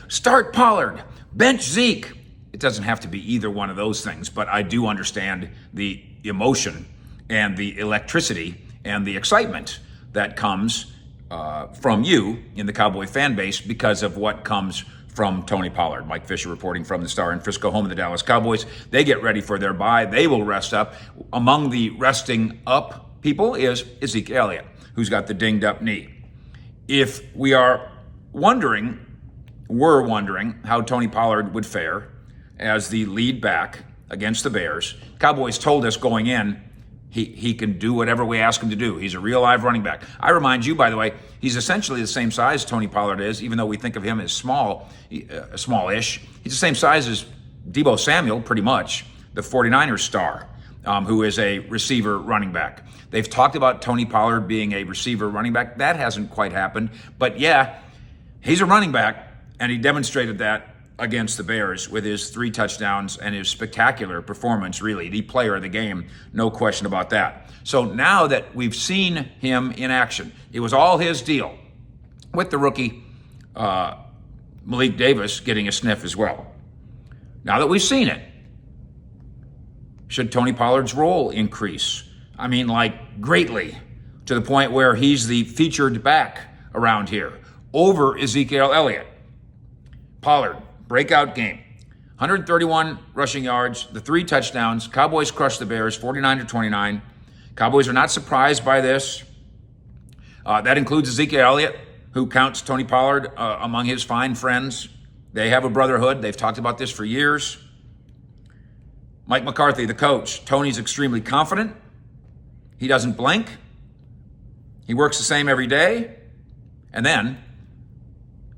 start Pollard, bench Zeke. It doesn't have to be either one of those things, but I do understand the emotion and the electricity and the excitement that comes from you in the Cowboy fan base because of what comes from Tony Pollard. Mike Fisher reporting from the Star in Frisco, home of the Dallas Cowboys. They get ready for their bye. They will rest up. Among the resting up people is ZEKE Elliott, who's got the dinged up knee. If we're wondering how Tony Pollard would fare as the lead back against the Bears, Cowboys told us going in, he can do whatever we ask him to do. He's a real live running back. I remind you, by the way, he's essentially the same size Tony Pollard is, even though we think of him as smallish. He's the same size as Deebo Samuel, pretty much, the 49ers star, who is a receiver running back. They've talked about Tony Pollard being a receiver running back. That hasn't quite happened. But yeah, he's a running back, and he demonstrated that against the Bears with his 3 touchdowns and his spectacular performance, really, the player of the game, no question about that. So now that we've seen him in action, it was all his deal with the rookie Malik Davis getting a sniff as well. Now that we've seen it, should Tony Pollard's role increase? I mean, like, greatly, to the point where he's the featured back around here over Ezekiel Elliott. Pollard, breakout game. 131 rushing yards, the 3 touchdowns. Cowboys crushed the Bears 49-29. Cowboys are not surprised by this. That includes Ezekiel Elliott, who counts Tony Pollard among his fine friends. They have a brotherhood. They've talked about this for years. Mike McCarthy, the coach. Tony's extremely confident. He doesn't blink. He works the same every day. And then,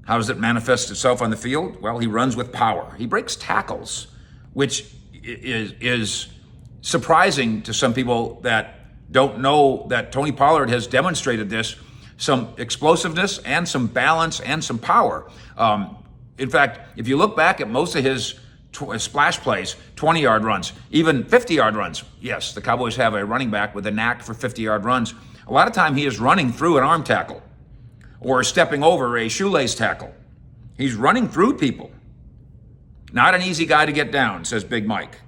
how does it manifest itself on the field? Well, he runs with power. He breaks tackles, which is surprising to some people that don't know that Tony Pollard has demonstrated this, some explosiveness and some balance and some power. In fact, if you look back at most of his splash plays, 20-yard runs, even 50-yard runs. Yes, the Cowboys have a running back with a knack for 50-yard runs. A lot of time he is running through an arm tackle or stepping over a shoelace tackle. He's running through people. Not an easy guy to get down, says Big Mike.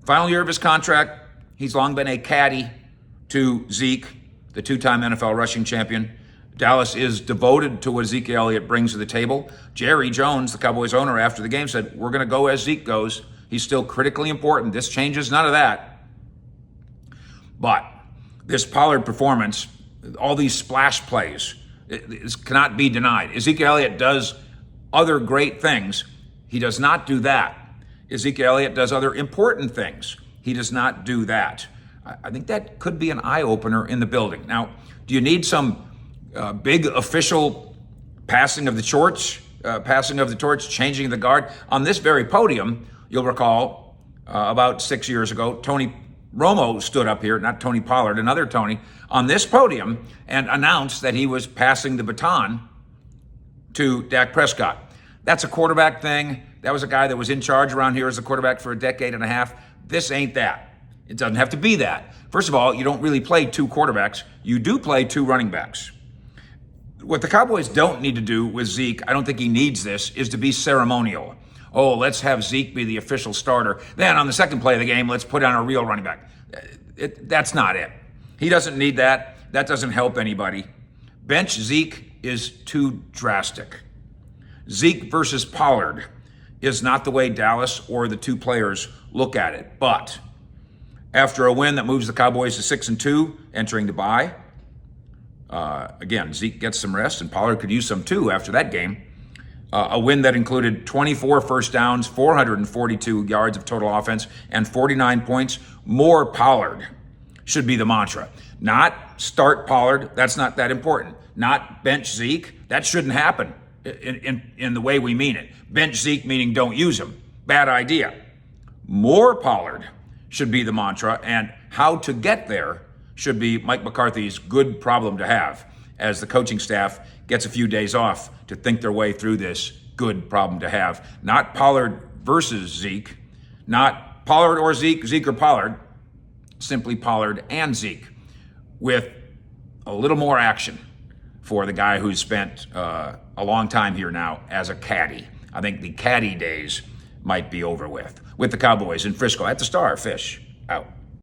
Final year of his contract, he's long been a caddy to Zeke, the 2-time NFL rushing champion. Dallas is devoted to what Ezekiel Elliott brings to the table. Jerry Jones, the Cowboys owner, after the game said, we're going to go as Zeke goes. He's still critically important. This changes none of that. But this Pollard performance, all these splash plays, it cannot be denied. Ezekiel Elliott does other great things. He does not do that. Ezekiel Elliott does other important things. He does not do that. I think that could be an eye-opener in the building. Now, do you need some big official passing of the torch, changing the guard? On this very podium, you'll recall about 6 years ago, Tony Romo stood up here, not Tony Pollard, another Tony, on this podium and announced that he was passing the baton to Dak Prescott. That's a quarterback thing. That was a guy that was in charge around here as a quarterback for a decade and a half. This ain't that. It doesn't have to be that. First of all, you don't really play 2 quarterbacks. You do play 2 running backs. What the Cowboys don't need to do with Zeke, I don't think he needs this, is to be ceremonial. Oh, let's have Zeke be the official starter. Then on the second play of the game, let's put on a real running back. That's not it. He doesn't need that. That doesn't help anybody. Bench Zeke is too drastic. Zeke versus Pollard is not the way Dallas or the 2 players look at it. But after a win that moves the Cowboys to 6-2, entering the bye, again, Zeke gets some rest, and Pollard could use some too after that game. A win that included 24 first downs, 442 yards of total offense, and 49 points. More Pollard should be the mantra. Not start Pollard. That's not that important. Not bench Zeke. That shouldn't happen in the way we mean it. Bench Zeke meaning don't use him. Bad idea. More Pollard should be the mantra, and how to get there should be Mike McCarthy's good problem to have as the coaching staff gets a few days off to think their way through this good problem to have. Not Pollard versus Zeke, not Pollard or Zeke, Zeke or Pollard, simply Pollard and Zeke with a little more action for the guy who's spent a long time here now as a caddy. I think the caddy days might be over with the Cowboys in Frisco at the Star. Fish out.